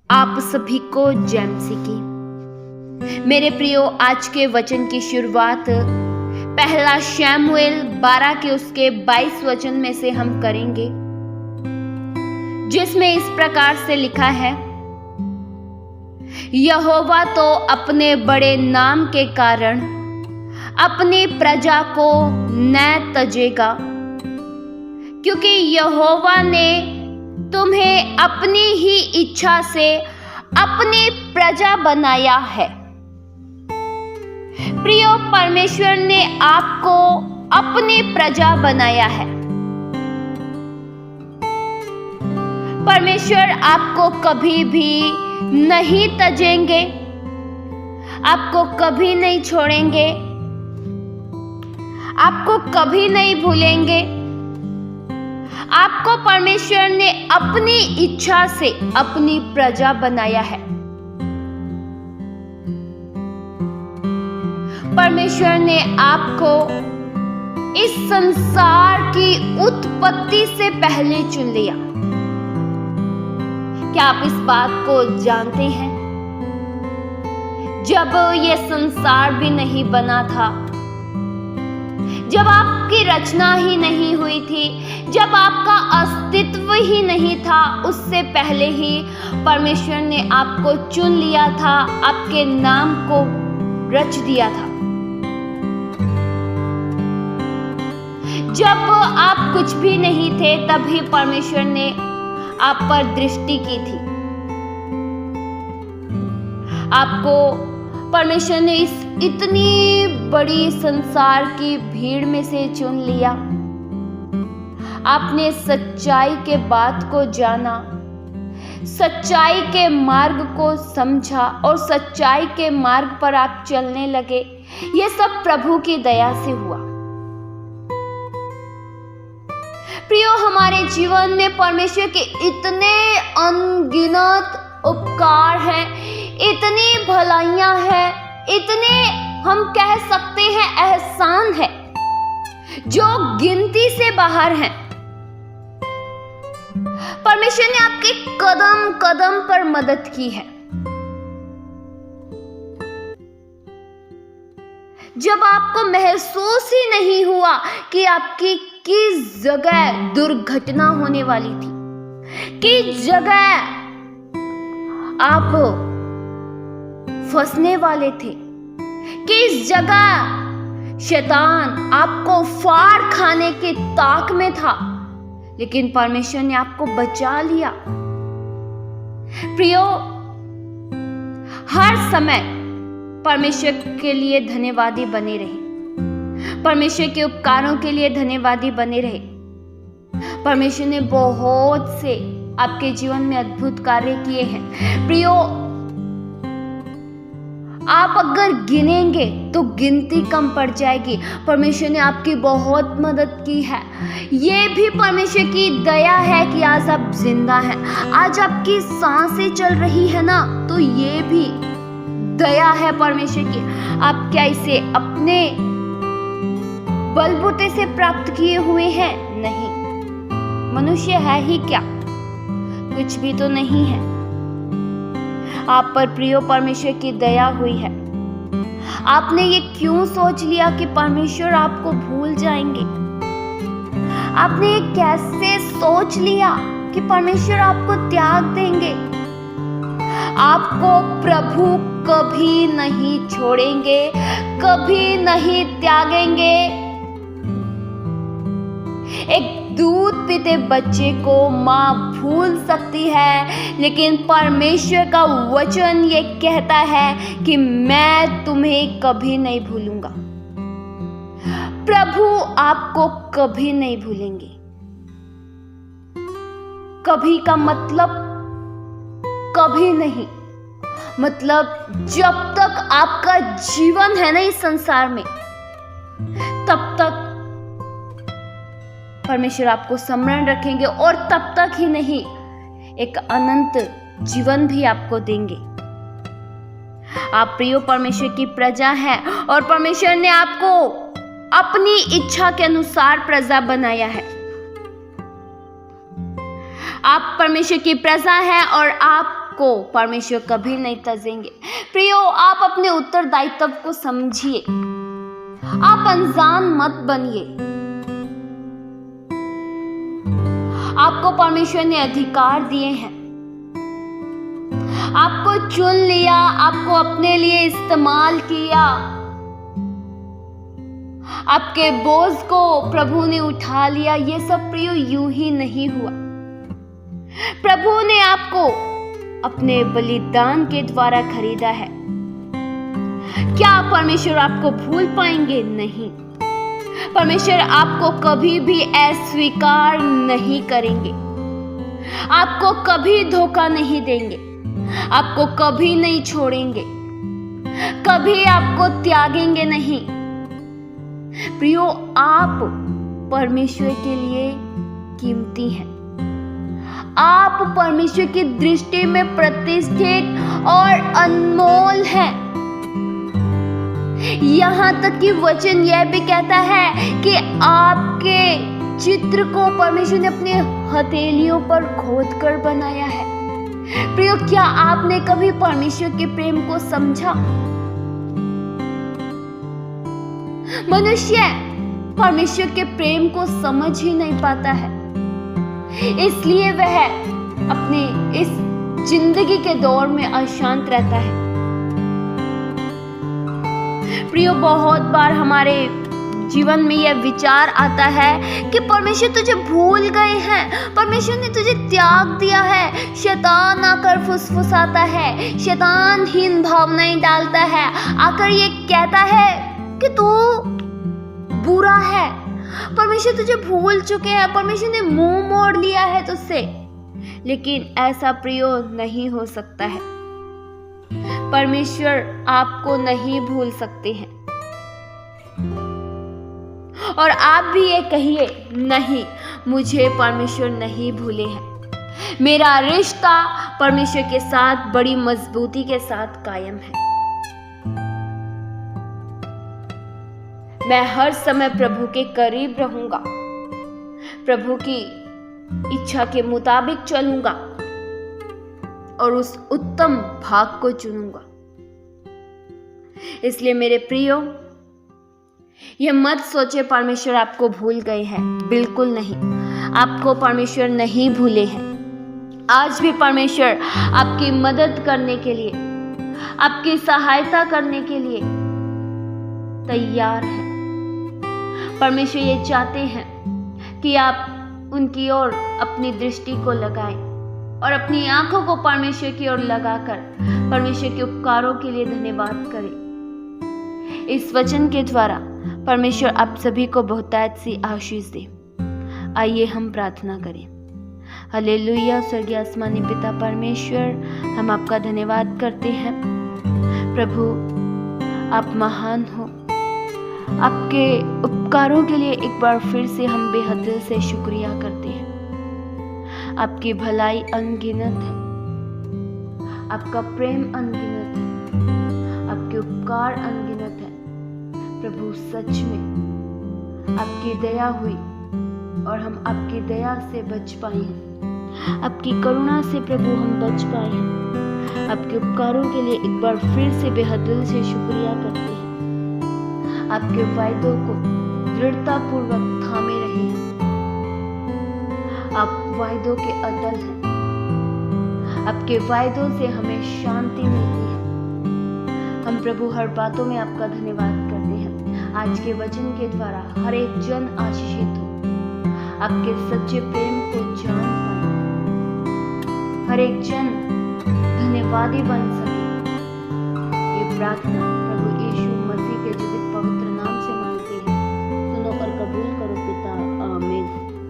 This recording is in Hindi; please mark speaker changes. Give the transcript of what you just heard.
Speaker 1: आप सभी को जय मसीह की। मेरे प्रियो, आज के वचन की शुरुआत पहला शमूएल 12 के उसके 22 वचन में से हम करेंगे, जिसमें इस प्रकार से लिखा है, यहोवा तो अपने बड़े नाम के कारण अपनी प्रजा को न तजेगा, क्योंकि यहोवा ने तुम्हें अपनी ही इच्छा से अपनी प्रजा बनाया है। प्रियो, परमेश्वर ने आपको अपनी प्रजा बनाया है। परमेश्वर आपको कभी भी नहीं तजेंगे, आपको कभी नहीं छोड़ेंगे, आपको कभी नहीं भूलेंगे। आपको परमेश्वर ने अपनी इच्छा से अपनी प्रजा बनाया है। परमेश्वर ने आपको इस संसार की उत्पत्ति से पहले चुन लिया। क्या आप इस बात को जानते हैं? जब यह संसार भी नहीं बना था, जब आपकी रचना ही नहीं हुई थी, जब आपका अस्तित्व ही नहीं था, उससे पहले ही परमेश्वर ने आपको चुन लिया था, आपके नाम को रच दिया था। जब आप कुछ भी नहीं थे, तभी परमेश्वर ने आप पर दृष्टि की थी। आपको परमेश्वर ने इस इतनी बड़ी संसार की भीड़ में से चुन लिया। आपने सच्चाई के बात को जाना, सच्चाई के मार्ग को समझा और सच्चाई के मार्ग पर आप चलने लगे। ये सब प्रभु की दया से हुआ। प्रियो, हमारे जीवन में परमेश्वर के इतने अनगिनत उपकार हैं, इतनी भलाइयां हैं, इतने हम कह सकते हैं एहसान है, जो गिनती से बाहर हैं। परमेश्वर ने आपके कदम कदम पर मदद की है। जब आपको महसूस ही नहीं हुआ कि आपकी किस जगह दुर्घटना होने वाली थी, किस जगह आप फंसने वाले थे, किस जगह शैतान आपको फाड़ खाने के ताक में था, लेकिन परमेश्वर ने आपको बचा लिया। प्रियो, हर समय परमेश्वर के लिए धन्यवादी बने रहे, परमेश्वर के उपकारों के लिए धन्यवादी बने रहे। परमेश्वर ने बहुत से आपके जीवन में अद्भुत कार्य किए हैं। प्रियो, आप अगर गिनेंगे तो गिनती कम पड़ जाएगी। परमेश्वर ने आपकी बहुत मदद की है। ये भी परमेश्वर की दया है कि आज आप जिंदा हैं, आज आपकी सांसें चल रही है ना, तो ये भी दया है परमेश्वर की। आप क्या इसे अपने बलबूते से प्राप्त किए हुए हैं? नहीं। मनुष्य है ही क्या? कुछ भी तो नहीं है। आप पर प्रियो परमेश्वर की दया हुई है। आपने ये क्यों सोच लिया कि परमेश्वर आपको भूल जाएंगे? आपने ये कैसे सोच लिया कि परमेश्वर आपको त्याग देंगे? आपको प्रभु कभी नहीं छोड़ेंगे, कभी नहीं त्यागेंगे। एक दूध पीते बच्चे को माँ भूल सकती है, लेकिन परमेश्वर का वचन ये कहता है कि मैं तुम्हें कभी नहीं भूलूंगा। प्रभु आपको कभी नहीं भूलेंगे। कभी का मतलब कभी नहीं, मतलब जब तक आपका जीवन है ना इस संसार में, तब तक परमेश्वर आपको स्मरण रखेंगे, और तब तक ही नहीं, एक अनंत जीवन भी आपको देंगे। आप प्रियो परमेश्वर की प्रजा हैं और परमेश्वर ने आपको अपनी इच्छा के अनुसार प्रजा बनाया है। आप परमेश्वर की प्रजा हैं और आप आपको परमेश्वर कभी नहीं तजेंगे। प्रियो, आप अपने उत्तरदायित्व को समझिए, आप अनजान मत बनिए। आपको परमेश्वर ने अधिकार दिए हैं, आपको चुन लिया, आपको अपने लिए इस्तेमाल किया। आपके बोझ को प्रभु ने उठा लिया। ये सब प्रियो यूं ही नहीं हुआ। प्रभु ने आपको अपने बलिदान के द्वारा खरीदा है। क्या परमेश्वर आपको भूल पाएंगे? नहीं। परमेश्वर आपको कभी भी अस्वीकार नहीं करेंगे, आपको कभी धोखा नहीं देंगे, आपको कभी नहीं छोड़ेंगे, कभी आपको त्यागेंगे नहीं। प्रियो, आप परमेश्वर के लिए कीमती हैं। आप परमेश्वर की दृष्टि में प्रतिष्ठित और अनमोल हैं। यहां तक कि वचन यह भी कहता है कि आपके चित्र को परमेश्वर ने अपने हथेलियों पर खोद कर बनाया है। प्रियो, क्या आपने कभी परमेश्वर के प्रेम को समझा? मनुष्य परमेश्वर के प्रेम को समझ ही नहीं पाता है, इसलिए वह अपने इस जिंदगी के दौर में अशांत रहता है। प्रियो, बहुत बार हमारे जीवन में यह विचार आता है कि परमेश्वर तुझे भूल गए हैं, परमेश्वर ने तुझे त्याग दिया है। शैतान आकर फुसफुसाता है, शैतान हीन भावनाएं डालता है, आकर ये कहता है कि तू बुरा है, परमेश्वर तुझे भूल चुके हैं, परमेश्वर ने मुंह मोड़ लिया है तुझसे। लेकिन ऐसा प्रियो नहीं हो सकता है। परमेश्वर आपको नहीं भूल सकते हैं। और आप भी ये कहिए, नहीं, मुझे परमेश्वर नहीं भूले हैं। मेरा रिश्ता परमेश्वर के साथ बड़ी मजबूती के साथ कायम है। मैं हर समय प्रभु के करीब रहूंगा, प्रभु की इच्छा के मुताबिक चलूंगा और उस उत्तम भाग को चुनूंगा। इसलिए मेरे प्रियो, यह मत सोचे परमेश्वर आपको भूल गए हैं। बिल्कुल नहीं, आपको परमेश्वर नहीं भूले हैं। आज भी परमेश्वर आपकी मदद करने के लिए, आपकी सहायता करने के लिए तैयार है। परमेश्वर ये चाहते हैं कि आप उनकी ओर अपनी दृष्टि को लगाएं और अपनी आंखों को परमेश्वर की ओर लगाकर परमेश्वर के उपकारों के लिए धन्यवाद करें। इस वचन के द्वारा परमेश्वर आप सभी को बहुतायत सी आशीष दे। आइए हम प्रार्थना करें। हालेलुया। स्वर्गीय आसमानी पिता परमेश्वर, हम आपका धन्यवाद करते हैं। प्रभु, आप महान हो। आपके उपकारों के लिए एक बार फिर से हम बेहद दिल से शुक्रिया करते हैं। आपकी भलाई अनगिनत है, आपका प्रेम अनगिनत है, आपके उपकार अनगिनत है। प्रभु, सच में आपकी दया हुई और हम आपकी दया से बच पाए हैं। आपकी करुणा से प्रभु हम बच पाए हैं। आपके उपकारों के लिए एक बार फिर से बेहद दिल से शुक्रिया करते हैं। आपके वायदों को दृढ़ता पूर्वक थामे रहे हैं। आप वायदों के अटल हैं। आपके वायदों से हमें शांति मिलती है। हम प्रभु हर बातों में आपका धन्यवाद करते हैं। आज के वचन के द्वारा हर एक जन आशीषित हो, आपके सच्चे प्रेम को जान पाए, हर एक जन धन्यवादी बन सके। ये प्रार्थना